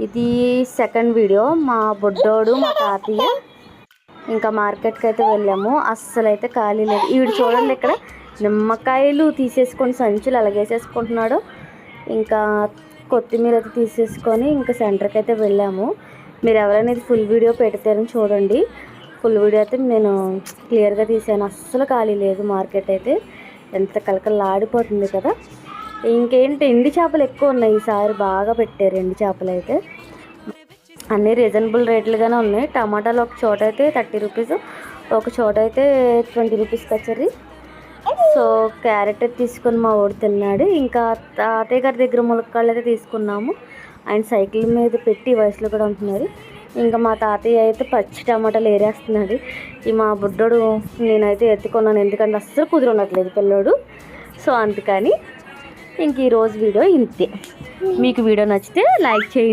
ఇది second video. మా బుడ్డోడు మా తాతయ్య ఇంకా మార్కెట్కి అయితే వెళ్ళాము. అస్సలు అయితే ఖాళీ లేదు. ఈవిడ చూడండి ఇక్కడ నిమ్మకాయలు తీసేసుకొని సంచులు అలాగేసేసుకుంటున్నాడు. ఇంకా కొత్తిమీర అయితే తీసేసుకొని ఇంకా సెంటర్కి అయితే వెళ్ళాము. మీరు ఎవరైనా ఇది ఫుల్ వీడియో పెడతారని చూడండి. ఫుల్ వీడియో అయితే నేను క్లియర్గా తీసాను. అస్సలు ఖాళీ లేదు మార్కెట్ అయితే. ఎంత కలకలాడిపోతుంది కదా. ఇంకేంటి ఎండి చేపలు ఎక్కువ ఉన్నాయి ఈసారి. బాగా పెట్టారు ఎండి చేపలు అయితే. అన్నీ రీజనబుల్ రేట్లుగానే ఉన్నాయి. టమాటాలు ఒక చోట అయితే 30 రూపీస్, ఒక చోట అయితే 20 రూపీస్ కచ్చరి. సో క్యారెట్ తీసుకొని మా వాడు తిన్నాడు. ఇంకా తాతయ్య గారి దగ్గర ములక్కాళ్ళు అయితే తీసుకున్నాము. ఆయన సైకిల్ మీద పెట్టి వయసులో కూడా ఉంటున్నారు. ఇంకా మా తాతయ్య అయితే పచ్చి టమాటాలు ఏరేస్తున్నాడు. ఈ మా బుడ్డోడు నేనైతే ఎత్తుకున్నాను, ఎందుకంటే అస్సలు కుదురుండట్లేదు పిల్లోడు. సో అందుకని ఇంక ఈరోజు వీడియో ఇంతే. మీకు వీడియో నచ్చితే లైక్ చేయండి.